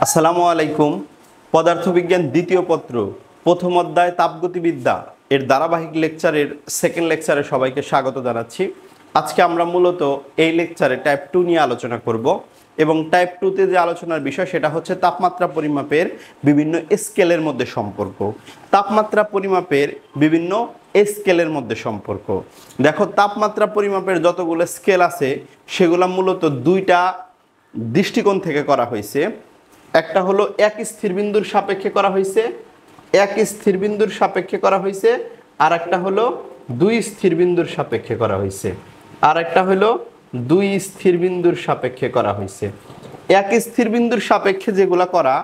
আসসালামু আলাইকুম। পদার্থবিজ্ঞান দ্বিতীয় পত্র প্রথম অধ্যায় তাপগতিবিদ্যা এর ধারাবাহিক লেকচারের সেকেন্ড লেকচারে সবাইকে স্বাগত জানাচ্ছি। আজকে আমরা মূলত এই লেকচারে টাইপ 2 নিয়ে আলোচনা করব এবং টাইপ 2তে যে আলোচনার বিষয় সেটা হচ্ছে তাপমাত্রা পরিমাপের বিভিন্ন স্কেলের মধ্যে সম্পর্ক। তাপমাত্রা পরিমাপের বিভিন্ন স্কেলের মধ্যে সম্পর্ক। দেখো, তাপমাত্রা পরিমাপের যতগুলো স্কেল আছে সেগুলো মূলত দুইটা দৃষ্টিকোণ থেকে করা হয়েছে। একটা হলো এক স্থির বিন্দুর সাপেক্ষে করা হয়েছে, এক স্থির বিন্দুর সাপেক্ষে করা হয়েছে, আর একটা হলো দুই স্থির বিন্দুর সাপেক্ষে করা হয়েছে, আর একটা হলো দুই স্থির বিন্দুর সাপেক্ষে করা হয়েছে। এক স্থির বিন্দুর সাপেক্ষে যেগুলা করা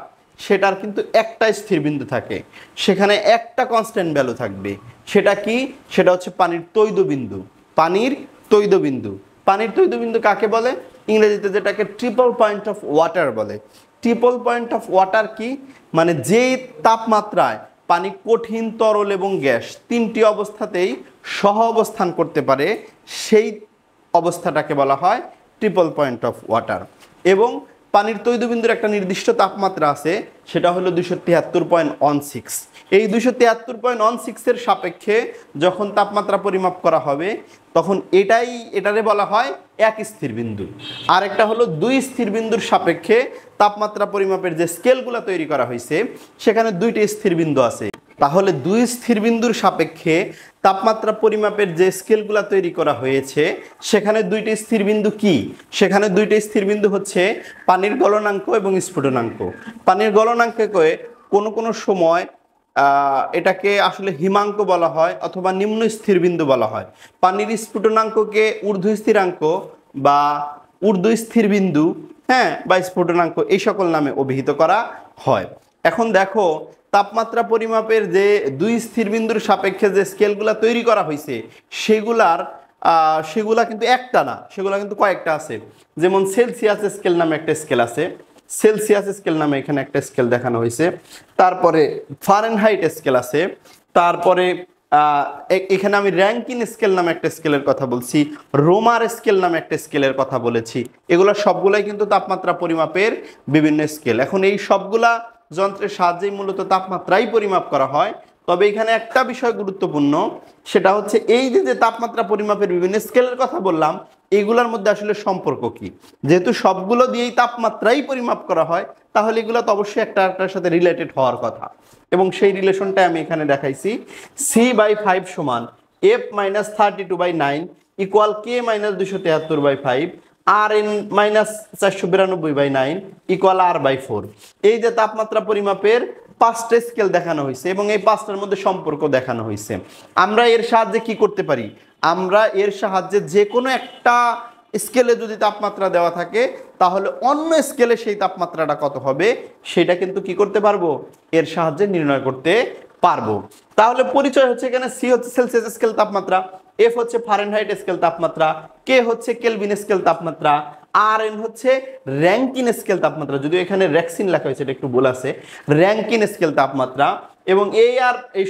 সেটার কিন্তু একটা স্থির বিন্দু থাকে, সেখানে একটা কনস্ট্যান্ট ভ্যালু থাকবে। সেটা কি? সেটা হচ্ছে পানির তৈদ বিন্দু। পানির তৈদ বিন্দু, পানির তৈদ বিন্দু কাকে বলে? ইংরেজিতে যেটাকে ট্রিপল পয়েন্ট অফ ওয়াটার বলে। ট্রিপল পয়েন্ট অফ ওয়াটার কি? মানে যেই তাপমাত্রায় পানি কঠিন, তরল এবং গ্যাস তিনটি অবস্থাতেই সহ অবস্থান করতে পারে সেই অবস্থাটাকে বলা হয় ট্রিপল পয়েন্ট অফ ওয়াটার। এবং পানির তৈদবিন্দুর একটা নির্দিষ্ট তাপমাত্রা আছে, সেটা হলো 273.16। এই 273.16 এর সাপেক্ষে যখন তাপমাত্রা পরিমাপ করা হবে তখন এটারে বলা হয় এক স্থির বিন্দু। আর একটা হলো দুই স্থির বিন্দুর সাপেক্ষে তাপমাত্রা পরিমাপের যে স্কেলগুলো তৈরি করা হয়েছে সেখানে দুইটি স্থির বিন্দু আছে। তাহলে দুই স্থির বিন্দুর সাপেক্ষে তাপমাত্রা পরিমাপের যে স্কেলগুলো তৈরি করা হয়েছে সেখানে দুইটি স্থির বিন্দু কি? সেখানে দুইটি স্থির বিন্দু হচ্ছে পানির গলনাঙ্ক এবং স্ফুটনাঙ্ক। পানির গলনাঙ্ককে কোনো কোনো সময় এটাকে আসলে হিমাঙ্ক বলা হয় অথবা নিম্ন স্থির বিন্দু বলা হয়। পানির স্ফুটনাঙ্ককে ঊর্ধ্ব স্থিরাঙ্ক বা ঊর্ধ্ব স্থির বিন্দু, বা স্ফুটনাঙ্ক, এই সকল নামে অভিহিত করা হয়। এখন দেখো, তাপমাত্রা পরিমাপের যে দুই স্থির বিন্দুর সাপেক্ষে যে স্কেলগুলা তৈরি করা হয়েছে সেগুলা কিন্তু একটা না, সেগুলা কিন্তু কয়েকটা আছে। যেমন সেলসিয়াস স্কেল নামে একটা স্কেল আছে, সেলসিয়াস স্কেল নামে এখানে একটা স্কেল দেখানো হয়েছে। তারপরে ফারেনহাইট স্কেল আছে। তারপরে এখানে আমি র্যাঙ্কিন স্কেল নামে একটা স্কেলের কথা বলছি, রোমার স্কেল নামে একটা স্কেলের কথা বলেছি। এগুলো সবগুলাই কিন্তু তাপমাত্রা পরিমাপের বিভিন্ন স্কেল। এখন এই সবগুলা যন্ত্রের সাহায্যেই মূলত তাপমাত্রাই পরিমাপ করা হয়। তবে এখানে একটা বিষয় গুরুত্বপূর্ণ, সেটা হচ্ছে এই যে তাপমাত্রা পরিমাপের বিভিন্ন স্কেলের কথা বললাম, এইগুলোর মধ্যে আসলে সম্পর্ক কি? যেহেতু সবগুলো দিয়েই তাপমাত্রাই পরিমাপ করা হয় তাহলে এগুলো তো অবশ্যই একটার সাথে রিলেটেড হওয়ার কথা। এবং সেই রিলেশনটা আমি এখানে দেখাইছি। C/5 সমান F-32/9 equal K-273/5 Rn-492/9 equal R/4। এই যে তাপমাত্রা পরিমাপের পাঁচটা স্কেল দেখানো হয়েছে এবং এই পাঁচটার মধ্যে সম্পর্ক দেখানো হয়েছে। আমরা এর সাহায্যে কি করতে পারি? আমরা এর সাহায্যে যে কোনো একটা স্কেলে যদি তাপমাত্রা দেওয়া থাকে তাহলে অন্য স্কেলে সেই তাপমাত্রাটা কত হবে সেটা কিন্তু কি করতে পারবো? এর সাহায্যে নির্ণয় করতে পারবো। তাহলে পরিচয় হচ্ছে, এখানে সি হচ্ছে সেলসিয়াস স্কেল তাপমাত্রা, এফ হচ্ছে ফারেনহাইট স্কেল তাপমাত্রা, কে হচ্ছে কেলভিন স্কেল তাপমাত্রা, আর এন হচ্ছে র্যাঙ্কিন স্কেল তাপমাত্রা। যদিও এখানে র্যাক্সিন লেখা হয়েছে, এটা একটু ভুল আছে, র্যাঙ্কিন স্কেল তাপমাত্রা। এবং এই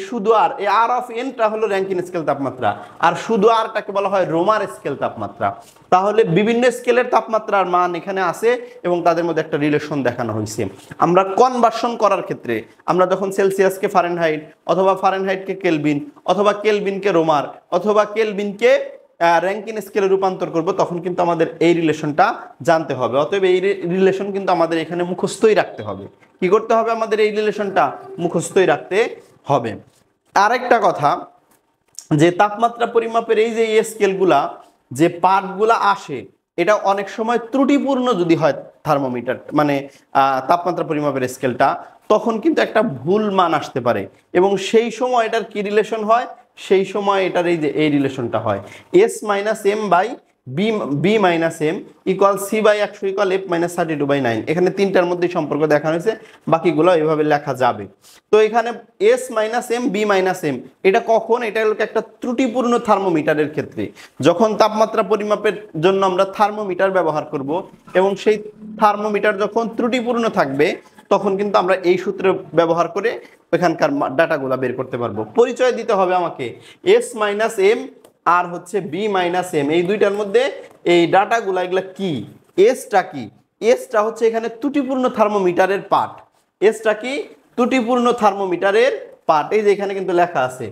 শুধু আর অফ এনটা হলো র্যাঙ্কিন স্কেল তাপমাত্রা, আর শুধু আরটাকে বলা হয় রোমার স্কেল তাপমাত্রা। তাহলে বিভিন্ন স্কেলের তাপমাত্রার মান এখানে আছে এবং তাদের মধ্যে একটা রিলেশন দেখানো হয়েছে। আমরা কনভার্সন করার ক্ষেত্রে আমরা যখন সেলসিয়াসকে ফারেনহাইট অথবা ফারেনহাইটকে কেলভিন অথবা কেলভিনকে রোমার অথবা কেলভিনকে র্যাঙ্কিন স্কেলে রূপান্তর করব তখন কিন্তু আমাদের এই রিলেশনটা জানতে হবে। অতএব এই রিলেশন কিন্তু আমাদের এখানে মুখস্থই রাখতে হবে। কি করতে হবে? আমাদের এই রিলেশনটা মুখস্থই রাখতে হবে। আরেকটা কথা, যে তাপমাত্রা পরিমাপের এই যে স্কেলগুলা, যে পার্টগুলা আসে, এটা অনেক সময় ত্রুটিপূর্ণ যদি হয় থার্মোমিটার মানে তাপমাত্রা পরিমাপের স্কেলটা, তখন কিন্তু একটা ভুল মান আসতে পারে এবং সেই সময় এটার কি রিলেশন হয়? সেই সময় এটার এই রিলেশনটা হয় S-M/B-M equal C/100 equal F-32/9। এখানে তিনটার মধ্যেই সম্পর্ক দেখানো হয়েছে, বাকিগুলো এইভাবে লেখা যাবে। তো এখানে S-M/B-M এটা কখন? এটা হলো একটা ত্রুটিপূর্ণ থার্মোমিটারের ক্ষেত্রে, যখন তাপমাত্রা পরিমাপের জন্য আমরা থার্মোমিটার ব্যবহার করব এবং সেই থার্মোমিটার যখন ত্রুটিপূর্ণ থাকবে তখন কিন্তু আমরা এই সূত্র ব্যবহার করে এখানকার ডাটাগুলো বের করতে পারবো। পরিচয় দিতে হবে আমাকে S-M আর হচ্ছে B-M, এই দুইটার মধ্যে এই ডাটাগুলো এগুলা কি? এসটা কি? এসটা হচ্ছে এখানে ত্রুটিপূর্ণ থার্মোমিটারের পার্ট। এসটা কি? ত্রুটিপূর্ণ থার্মোমিটারের পার্ট, এই যে এখানে কিন্তু লেখা আছে।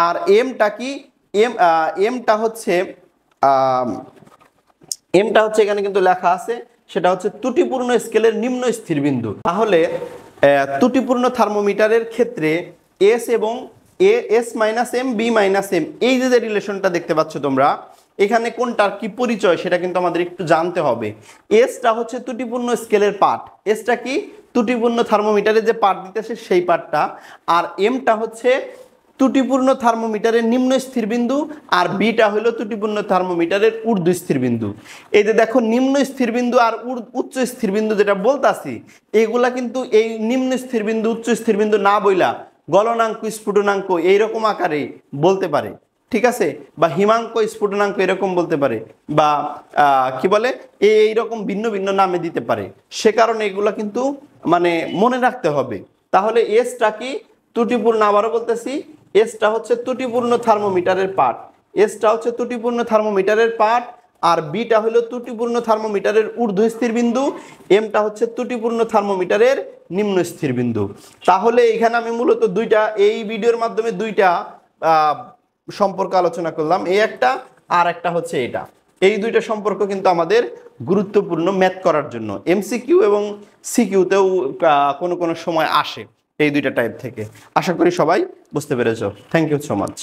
আর এমটা কি? এমটা হচ্ছে এখানে কিন্তু লেখা আছে, সেটা হচ্ছে ত্রুটিপূর্ণ স্কেলের নিম্ন স্থির বিন্দু। তাহলে ত্রুটিপূর্ণ থার্মোমিটারের ক্ষেত্রে এস এবং S minus M B minus M, এই যে রিলেশনটা দেখতে পাচ্ছ তোমরা, এখানে কোনটার কি পরিচয় সেটা কিন্তু আমাদের একটু জানতে হবে। এসটা হচ্ছে ত্রুটিপূর্ণ স্কেলের পার্ট, এসটা কি? ত্রুটিপূর্ণ থার্মোমিটারের যে পার্ট দিতেছে সেই পার্টটা। আর এমটা হচ্ছে ত্রুটিপূর্ণ থার্মোমিটারের নিম্ন স্থির বিন্দু, আর বিটা হলো ত্রুটিপূর্ণ থার্মোমিটারের ঊর্ধ্ব স্থির বিন্দু। এই যে দেখো নিম্ন স্থির বিন্দু আর উচ্চ স্থির বিন্দু যেটা বলতাছি, এগুলা কিন্তু এই নিম্ন স্থির বিন্দু উচ্চ স্থির বিন্দু না বইলা গলনাঙ্ক স্ফুটনাঙ্ক এইরকম আকারে বলতে পারে, ঠিক আছে? বা হিমাঙ্ক স্ফুটনাঙ্ক এরকম বলতে পারে, বা কি বলে এইরকম ভিন্ন ভিন্ন নামে দিতে পারে। সে কারণে এগুলা কিন্তু মানে মনে রাখতে হবে। তাহলে এসটা কি? ত্রুটিপূর্ণ, আবারও বলতেছি, এসটা হচ্ছে ত্রুটিপূর্ণ থার্মোমিটারের পার্ট, এসটা হচ্ছে ত্রুটিপূর্ণ থার্মোমিটারের পার্ট। আর বিটা হলো ত্রুটিপূর্ণ থার্মোমিটারের ঊর্ধ্ব স্থির বিন্দু, এমটা হচ্ছে ত্রুটিপূর্ণ থার্মোমিটারের নিম্ন স্থির বিন্দু। তাহলে এখানে আমি মূলত দুইটা, এই ভিডিওর মাধ্যমে দুইটা সম্পর্ক আলোচনা করলাম, এই একটা আর একটা হচ্ছে এটা। এই দুইটা সম্পর্ক কিন্তু আমাদের গুরুত্বপূর্ণ ম্যাথ করার জন্য, এমসিকিউ এবং সিকিউতেও কোনো সময় আসে এই দুইটা টাইপ থেকে। আশা করি সবাই বুঝতে পেরেছো। Thank you so much.